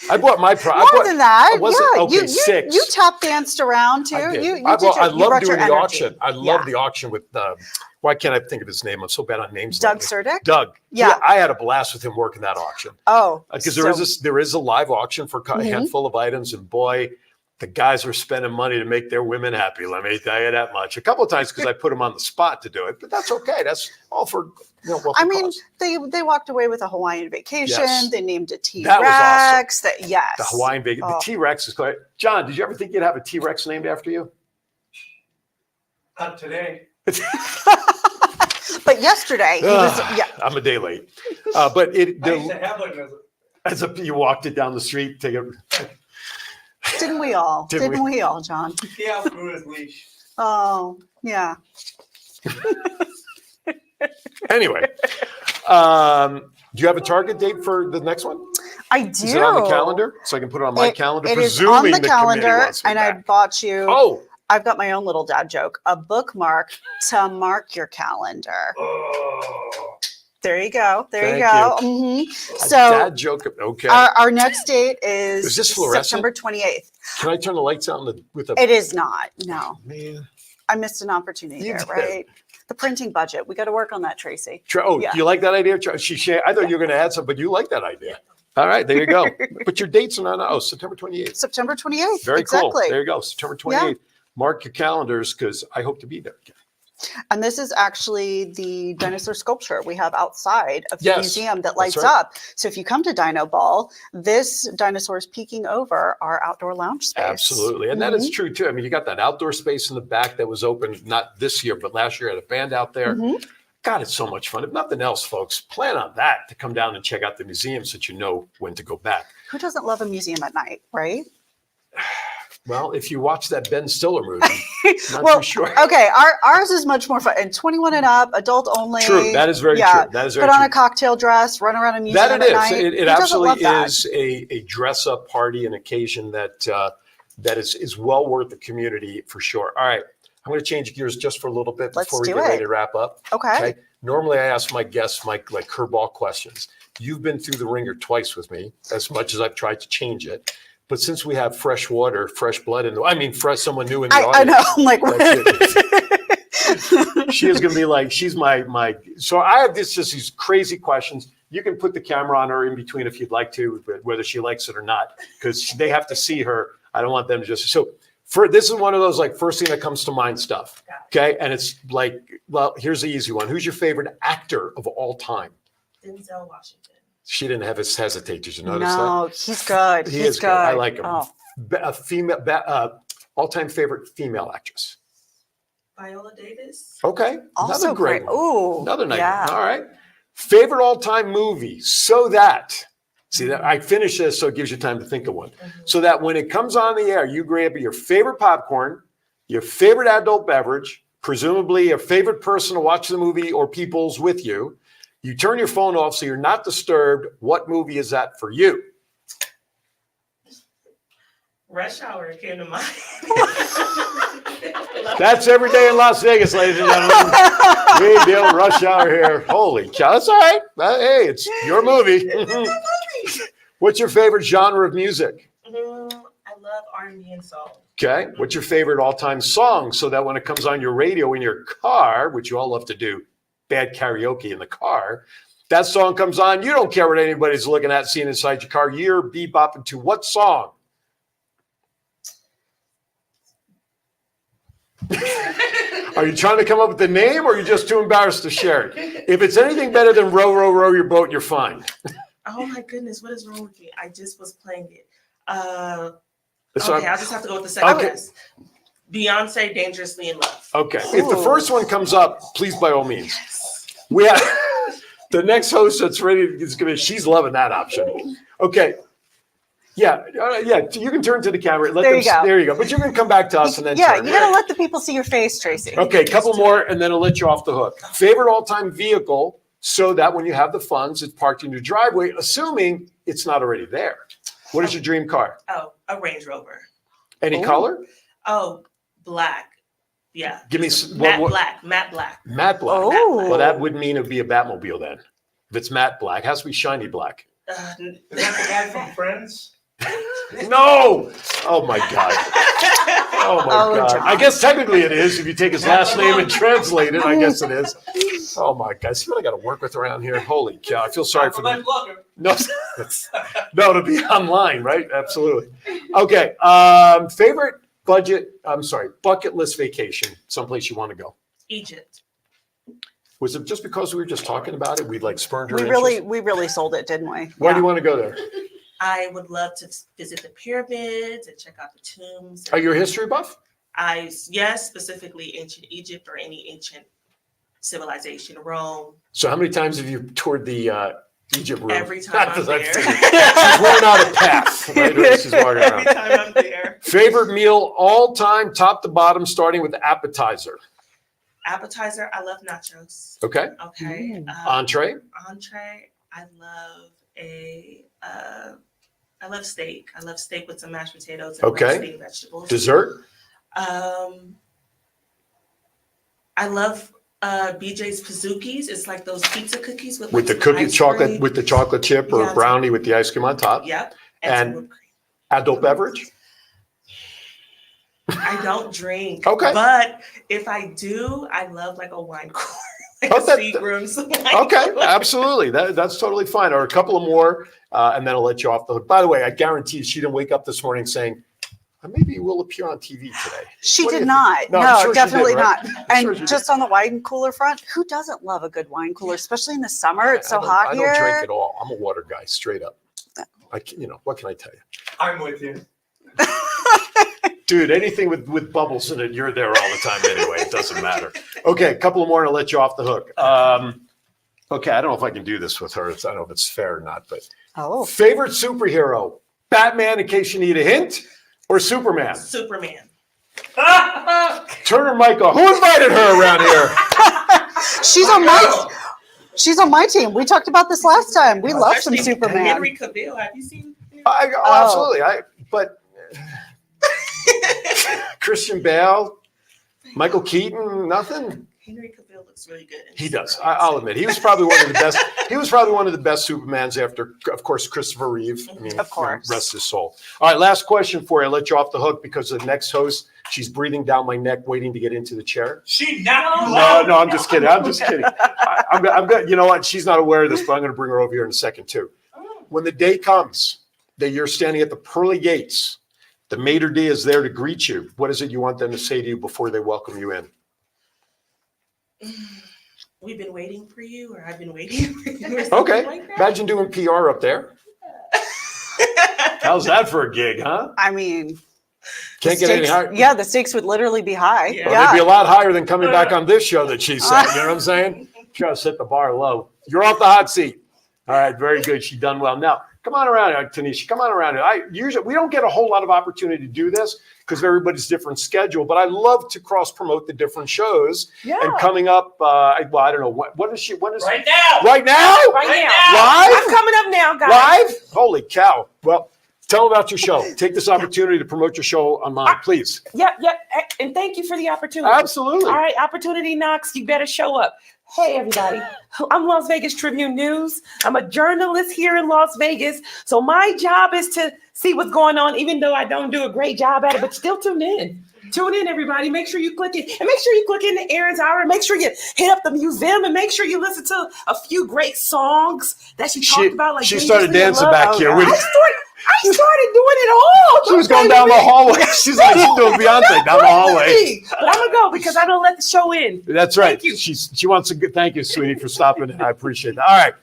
I bought my More than that. Okay, 6. You tap danced around too. I love doing the auction. I love the auction with why can't I think of his name? I'm so bad on names. Doug Surdick? Doug. Yeah. I had a blast with him working that auction. Oh. Because there is a live auction for a handful of items, and boy, the guys were spending money to make their women happy. Let me tell you that much. A couple of times because I put them on the spot to do it, but that's okay. That's all for I mean, cause. They walked away with a Hawaiian vacation. Yes. They named a T-Rex. That was awesome. Yes. The Hawaiian vacation. The T-Rex is great. John, did you ever think you'd have a T-Rex named after you? Not today. But yesterday, he was. Yeah. I'm a day late. But I used to have one you walked it down the street, take it. Didn't we all? Didn't we all, John? He outgrew his leash. Oh, yeah. Anyway, do you have a target date for the next one? I do. Is it on the calendar? So I can put it on my calendar? It is on the calendar, and I bought you. Oh. I've got my own little dad joke, a bookmark to mark your calendar. Oh. There you go. There you go. Mm-hmm. So dad joke. Okay. Our next date is this fluorescent? September 28th. Can I turn the lights out with a? It is not. No. Man. I missed an opportunity there, right? The printing budget. We got to work on that, Tracy. Do you like that idea? I thought you were going to add something, but you like that idea. All right, there you go. But your dates are not. September 28th. September 28th. Very exactly. cool. There you go. September 28th. Mark your calendars because I hope to be there again. And this is actually the dinosaur sculpture we have outside of the Yes, museum that that's lights right. up. So if you come to Dino Ball, this dinosaur is peeking over our outdoor lounge space. Absolutely. And that is true too. I mean, you got that outdoor space in the back that was open, not this year, but last year, had a band out there. God, it's so much fun. If nothing else, folks, plan on that to come down and check out the museum so that you know when to go back. Who doesn't love a museum at night, right? Well, if you watch that Ben Stiller movie, not Well, too sure. okay, ours is much more fun. And 21 and up, adult only. True. That is very true. That is very Put on true. a cocktail dress, run around a museum That it at is. night. It Who doesn't absolutely love that? is a dress-up party, an occasion that is well worth the community for sure. All right, I'm going to change gears just for a little bit Let's before we do get ready it. to wrap up. Okay. Normally, I ask my guests like curveball questions. You've been through the ringer twice with me, as much as I've tried to change it. But since we have fresh water, fresh blood fresh someone new in the audience. I know. I'm like, what? She is going to be like, she's my. So I have just these crazy questions. You can put the camera on her in between if you'd like to, whether she likes it or not, because they have to see her. I don't want them to just. So this is one of those like first thing that comes to mind stuff. Okay, and it's like, well, here's the easy one. Who's your favorite actor of all time? Denzel Washington. She didn't have us hesitate. Did you notice that? No, he's good. He He's is good. I like him. Oh. A female, all-time favorite female actress. Viola Davis. Okay, Also another great great. one. Ooh, Another night. yeah. All right. Favorite all-time movie. So that, see that I finish this so it gives you time to think of one. So that when it comes on the air, you grab your favorite popcorn, your favorite adult beverage, presumably a favorite person to watch the movie or people's with you. You turn your phone off so you're not disturbed. What movie is that for you? Rush Hour came to mind. That's every day in Las Vegas, ladies and gentlemen. We deal Rush Hour here. Holy cow. That's all right. Hey, it's your movie. What's your favorite genre of music? I love R&B and soul. Okay. What's your favorite all-time song? So that when it comes on your radio in your car, which you all love to do, bad karaoke in the car, that song comes on. You don't care what anybody's looking at, seeing inside your car. You're bebopping to what song? Are you trying to come up with the name or are you just too embarrassed to share it? If it's anything better than row, row, row your boat, you're fine. Oh my goodness, what is wrong with me? I just was playing it. So Okay, I'll just have to go with the second Okay. guess. Beyonce, Dangerously in Love. Okay. If the first one comes up, please, by all means. We have the next host that's ready is going to, she's loving that option. Okay. Yeah. You can turn to the camera. There you go. There you go. But you're going to come back to us and then Yeah, turn. you gotta let the people see your face, Tracy. Okay. A couple more and then I'll let you off the hook. Favorite all-time vehicle so that when you have the funds, it's parked in your driveway, assuming it's not already there. What is your dream car? Oh, a Range Rover. Any color? Oh, black. Yeah. Give me Matte what? black. Matte black. Matte black. Oh. Well, that would mean it would be a Batmobile then. If it's matte black, it has to be shiny black. Is that the guy from Friends? No! Oh my God. Oh my Oh, God. John. I guess technically it is. If you take his last name and translate it, I guess it is. Oh my God. See what I got to work with around here? Holy cow. I feel sorry for them. No, no, to be online, right? Absolutely. Okay. Favorite bucket list vacation, someplace you want to go. Egypt. Was it just because we were just talking about it? We like spurned her We interest? really sold it, didn't we? Why do you want to go there? I would love to visit the pyramids and check out the tombs. Are you a history buff? Yes, specifically ancient Egypt or any ancient civilization, Rome. So how many times have you toured the Egypt room? Every time I'm there. She's wearing out a path. Right? She's walking Every around. time I'm there. Favorite meal all time, top to bottom, starting with appetizer. Appetizer, I love nachos. Okay. Okay. Entree. Entree, I love steak. I love steak with some mashed potatoes and Okay. steamed vegetables. Dessert. I love BJ's Pizookies. It's like those pizza cookies with With the some cookie ice chocolate, cream. with the chocolate chip or Yeah, brownie with the ice cream on top. Yep. And some whipped cream. adult beverage. I don't drink. Okay. But if I do, I love like a wine cooler. Like Oh, a that- Seagram's wine Okay, cooler. absolutely. That's totally fine. Or a couple of more, and then I'll let you off the hook. By the way, I guarantee she didn't wake up this morning saying, Maybe you will appear on TV today. She What do did you not. think? No, I'm sure she definitely did, right? not. I'm sure And she just on the wine cooler front, who doesn't love a good wine cooler, especially in the summer? It's so hot here. I don't drink at all. I'm a water guy, straight up. What can I tell you? I'm with you. Dude, anything with bubbles in it, you're there all the time anyway. It doesn't matter. Okay, a couple of more and I'll let you off the hook. Okay, I don't know if I can do this with her. I don't know if it's fair or not, but favorite superhero, Batman in case you need a hint, or Superman? Superman. Turn her mic off. Who invited her around here? She's on my team. We talked about this last time. We love some Especially Superman. Henry Cavill. Have you seen him? Absolutely. But Christian Bale, Michael Keaton, nothing. Henry Cavill looks really good. He does. I'll admit he was probably one of the best. He was probably one of the best Supermans after, of course, Christopher Reeve. I mean, of course. Rest his soul. All right, last question for you. I'll let you off the hook because the next host, she's breathing down my neck, waiting to get into the chair. She knocked you out. No, I'm just kidding. I'm just kidding. I'm you know what? She's not aware of this, but I'm going to bring her over here in a second too. When the day comes that you're standing at the pearly gates, the maitre d' is there to greet you. What is it you want them to say to you before they welcome you in? We've been waiting for you, or I've been waiting for you. Or Okay. like that. Imagine doing PR up there. How's that for a gig, huh? I mean, Can't get any higher. Yeah, the stakes would literally be high. Yeah. Well, they'd be a lot higher than coming back on this show that she said. You know what I'm saying? Try to set the bar low. You're off the hot seat. All right, very good. She done well. Now, come on around here, Tanisha. Come on around here. We don't get a whole lot of opportunity to do this because of everybody's different schedule, but I love to cross promote the different shows. Yeah. And coming up, I don't know when is she? When is Right now. Right now? Right now. Live? I'm coming up now, guys. Live? Holy cow! Well, tell them about your show. Take this opportunity to promote your show online, please. Yep. And thank you for the opportunity. Absolutely. All right, opportunity knocks. You better show up. Hey, everybody. I'm Las Vegas Tribune News. I'm a journalist here in Las Vegas. So my job is to see what's going on, even though I don't do a great job at it, but still tune in. Tune in, everybody. Make sure you click it. And make sure you click into Aaron's Hour. Make sure you hit up the museum and make sure you listen to a few great songs that she talked about. Like she started Dangerously dancing in Love. back here. I started doing it all. She was going down the hallway. She's like, she's doing Beyonce down the hallway. But I'm gonna go because I don't let the show in. That's right. Thank you. She wants a good thank you, sweetie, for stopping in. I appreciate that. All right.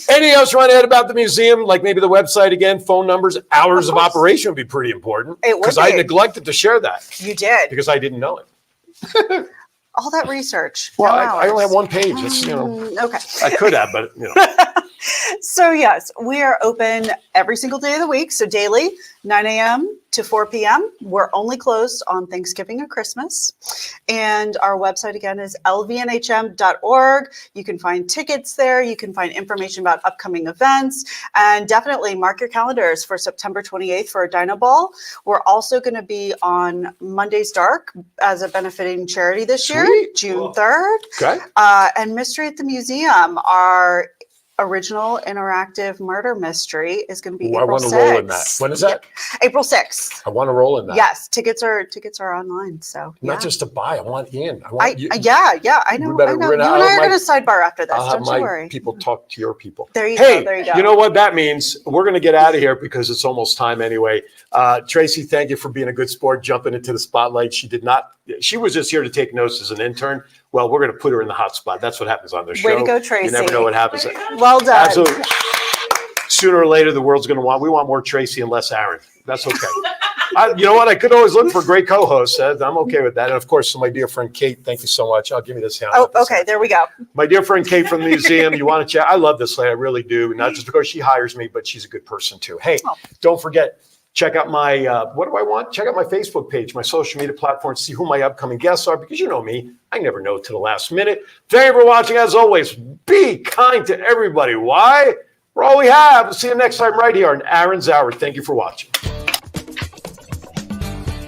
Anything else you want to add about the museum? Like maybe the website again, phone numbers, hours of operation would be pretty important. It would because I be. neglected to share that You did. because I didn't know it. All that research. Well, no I only hours. have one page. It's, Okay. I could have, but So yes, we are open every single day of the week. So daily, 9 a.m. to 4 p.m. We're only closed on Thanksgiving and Christmas. And our website again is lvnhm.org. You can find tickets there. You can find information about upcoming events. And definitely mark your calendars for September 28th for a Dino Ball. We're also going to be on Monday's Dark as a benefiting charity this year, Sweet. June Cool. 3rd. okay. And Mystery at the Museum, our original interactive murder mystery, is going to be Ooh, I April want to 6th. roll in that. When is that? April 6th. I want to roll in that. Yes, tickets are online. So Not yeah. just to buy. I want in. I I, want you. yeah, I know. We better- I know. we're You gonna- and I are my- going to sidebar after this. I'll have Don't my you worry. people talk to your people. There you Hey, go. There you go. you know what that means? We're going to get out of here because it's almost time anyway. Tracy, thank you for being a good sport, jumping into the spotlight. She was just here to take notes as an intern. Well, we're going to put her in the hot spot. That's what happens on this show. Way to go, Tracy. You never know what happens. Well done. Absolutely. Sooner or later, the world's going to we want more Tracy and less Aaron. That's okay. You know what? I could always look for great co-hosts. I'm okay with that. And of course, my dear friend Kate, thank you so much. I'll give you this hand. Oh, okay. There we go. My dear friend Kate from the museum, you want to chat? I love this lady. I really do. Not just because she hires me, but she's a good person too. Hey, don't forget, check out my, what do I want? Check out my Facebook page, my social media platform, see who my upcoming guests are, because you know me, I never know to the last minute. Thank you for watching. As always, be kind to everybody. Why? We're all we have. We'll see you next time right here on Aaron's Hour. Thank you for watching.